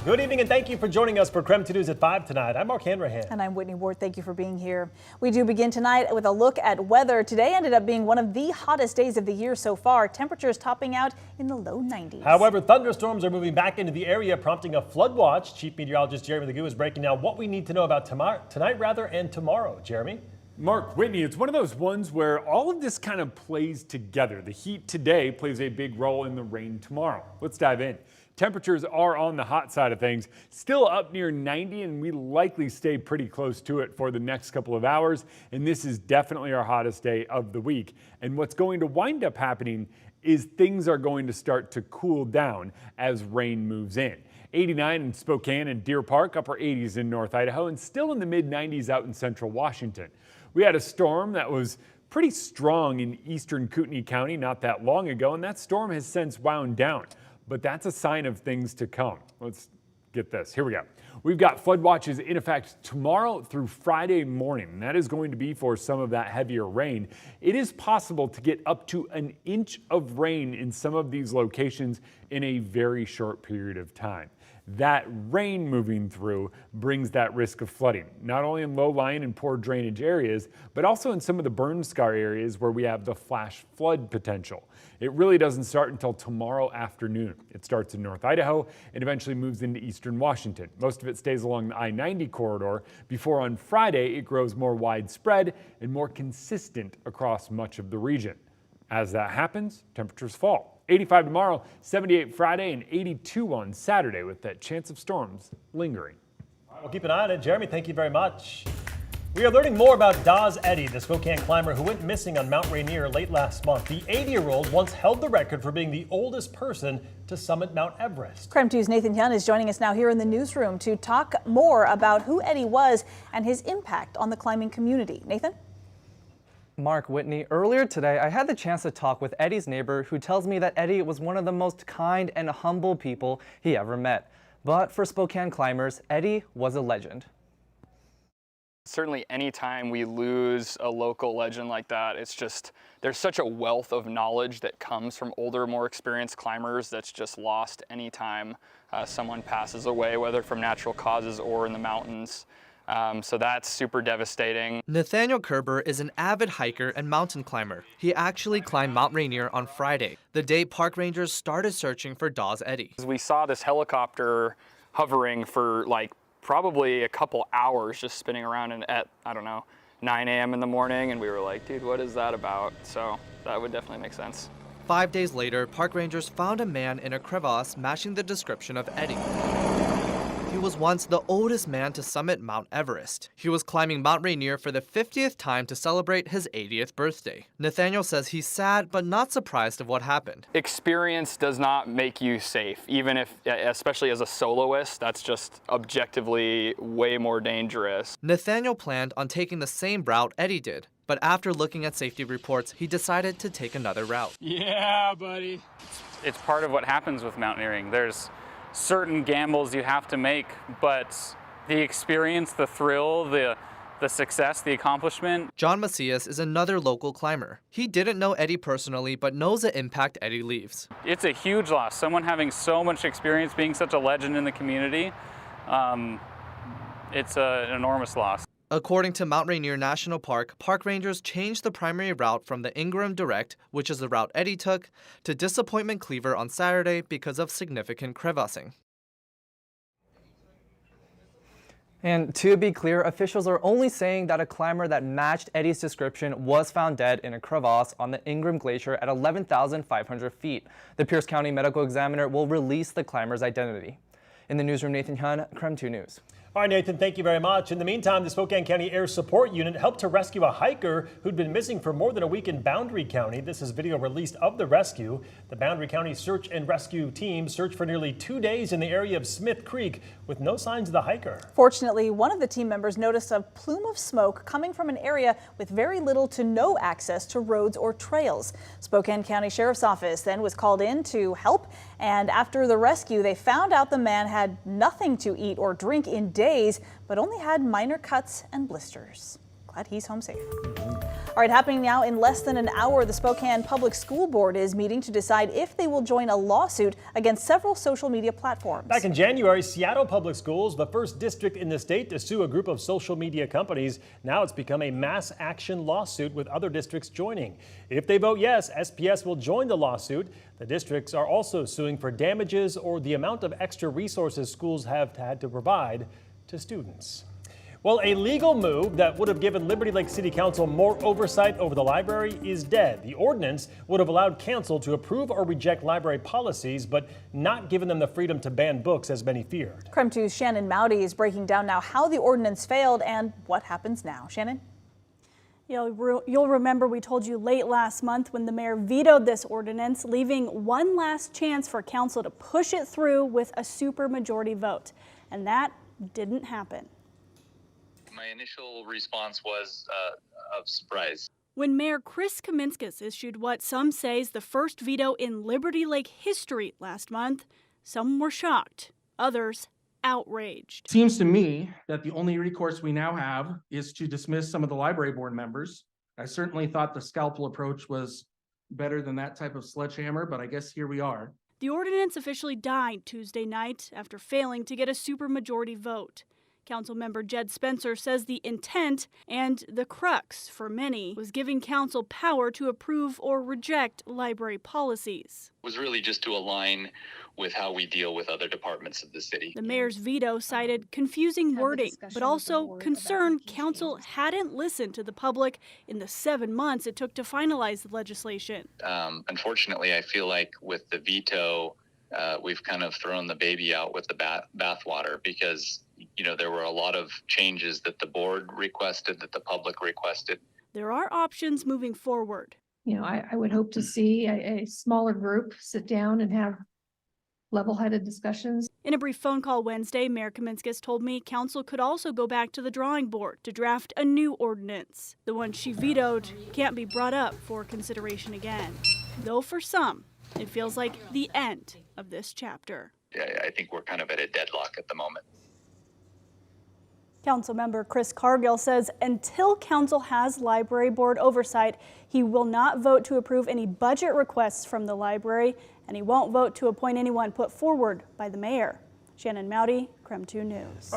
Good evening and thank you for joining us for KREM 2 News at 5 tonight. I'm Mark Hanrahan. And I'm Whitney Ward. Thank you for being here. We do begin tonight with a look at weather. Today ended up being one of the hottest days of the year so far. Temperatures topping out in the low 90s. However, thunderstorms are moving back into the area, prompting a flood watch. Chief Meteorologist Jeremy Legoo is breaking down what we need to know about tonight and tomorrow. Jeremy? Mark, Whitney, it's one of those ones where all of this kind of plays together. The heat today plays a big role in the rain tomorrow. Let's dive in. Temperatures are on the hot side of things, still up near 90, and we likely stay pretty close to it for the next couple of hours. And this is definitely our hottest day of the week. And what's going to wind up happening is things are going to start to cool down as rain moves in. 89 in Spokane and Deer Park, upper 80s in North Idaho, and still in the mid 90s out in central Washington. We had a storm that was pretty strong in eastern Kootenai County not that long ago, and that storm has since wound down. But that's a sign of things to come. Let's get this. Here we go. We've got flood watches in effect tomorrow through Friday morning. And that is going to be for some of that heavier rain. It is possible to get up to an inch of rain in some of these locations in a very short period of time. That rain moving through brings that risk of flooding, not only in low-lying and poor drainage areas, but also in some of the burn scar areas where we have the flash flood potential. It really doesn't start until tomorrow afternoon. It starts in North Idaho and eventually moves into eastern Washington. Most of it stays along the I-90 corridor before on Friday it grows more widespread and more consistent across much of the region. As that happens, temperatures fall. 85 tomorrow, 78 Friday, and 82 on Saturday with that chance of storms lingering. We'll keep an eye on it. Jeremy, thank you very much. We are learning more about Dawes Eddy, the Spokane climber who went missing on Mount Rainier late last month. The 80-year-old once held the record for being the oldest person to summit Mount Everest. KREM 2's Nathan Hyun is joining us now here in the newsroom to talk more about who Eddy was and his impact on the climbing community. Nathan? Mark, Whitney, earlier today I had the chance to talk with Eddy's neighbor who tells me that Eddy was one of the most kind and humble people he ever met. But for Spokane climbers, Eddy was a legend. Certainly anytime we lose a local legend like that, it's just, there's such a wealth of knowledge that comes from older, more experienced climbers that's just lost anytime someone passes away, whether from natural causes or in the mountains. So that's super devastating. Nathaniel Kerber is an avid hiker and mountain climber. He actually climbed Mount Rainier on Friday, the day park rangers started searching for Dawes Eddy. We saw this helicopter hovering for like probably a couple hours, just spinning around and at, I don't know, 9 a.m. in the morning, and we were like, dude, what is that about? So that would definitely make sense. 5 days later, park rangers found a man in a crevasse matching the description of Eddy. He was once the oldest man to summit Mount Everest. He was climbing Mount Rainier for the 50th time to celebrate his 80th birthday. Nathaniel says he's sad but not surprised of what happened. Experience does not make you safe, even if, especially as a soloist, that's just objectively way more dangerous. Nathaniel planned on taking the same route Eddy did, but after looking at safety reports, he decided to take another route. Yeah, buddy. It's part of what happens with mountaineering. There's certain gambles you have to make, but the experience, the thrill, the success, the accomplishment. John Macias is another local climber. He didn't know Eddy personally, but knows the impact Eddy leaves. It's a huge loss. Someone having so much experience, being such a legend in the community, it's an enormous loss. According to Mount Rainier National Park, park rangers changed the primary route from the Ingram Direct, which is the route Eddy took, to Disappointment Cleaver on Saturday because of significant crevassing. And to be clear, officials are only saying that a climber that matched Eddy's description was found dead in a crevasse on the Ingram Glacier at 11,500 feet. The Pierce County Medical Examiner will release the climber's identity. In the newsroom, Nathan Hyun, KREM 2 News. All right, Nathan, thank you very much. In the meantime, the Spokane County Air Support Unit helped to rescue a hiker who'd been missing for more than a week in Boundary County. This is video released of the rescue. The Boundary County Search and Rescue Team searched for nearly 2 days in the area of Smith Creek with no signs of the hiker. Fortunately, one of the team members noticed a plume of smoke coming from an area with very little to no access to roads or trails. Spokane County Sheriff's Office then was called in to help, and after the rescue, they found out the man had nothing to eat or drink in days, but only had minor cuts and blisters. Glad he's home safe. All right, happening now in less than an hour, the Spokane Public School Board is meeting to decide if they will join a lawsuit against several social media platforms. Back in January, Seattle Public Schools, the first district in the state to sue a group of social media companies. Now it's become a mass action lawsuit with other districts joining. If they vote yes, SPS will join the lawsuit. The districts are also suing for damages or the amount of extra resources schools have had to provide to students. Well, a legal move that would have given Liberty Lake City Council more oversight over the library is dead. The ordinance would have allowed council to approve or reject library policies, but not given them the freedom to ban books as many feared. KREM 2's Shannon Mowdy is breaking down now how the ordinance failed and what happens now. Shannon? You'll remember we told you late last month when the mayor vetoed this ordinance, leaving one last chance for council to push it through with a supermajority vote. And that didn't happen. My initial response was of surprise. When Mayor Chris Kaminskis issued what some say is the first veto in Liberty Lake history last month, some were shocked, others outraged. Seems to me that the only recourse we now have is to dismiss some of the library board members. I certainly thought the scalpel approach was better than that type of sledgehammer, but I guess here we are. The ordinance officially died Tuesday night after failing to get a supermajority vote. Councilmember Jed Spencer says the intent and the crux for many was giving council power to approve or reject library policies. It was really just to align with how we deal with other departments of the city. The mayor's veto cited confusing wording, but also concern council hadn't listened to the public in the 7 months it took to finalize the legislation. Unfortunately, I feel like with the veto, we've kind of thrown the baby out with the bathwater because there were a lot of changes that the board requested, that the public requested. There are options moving forward. I would hope to see a smaller group sit down and have level-headed discussions. In a brief phone call Wednesday, Mayor Kaminskis told me council could also go back to the drawing board to draft a new ordinance. The one she vetoed can't be brought up for consideration again. Though for some, it feels like the end of this chapter. I think we're kind of at a deadlock at the moment. Councilmember Chris Cargill says until council has library board oversight, he will not vote to approve any budget requests from the library, and he won't vote to appoint anyone put forward by the mayor. Shannon Mowdy, KREM 2 News.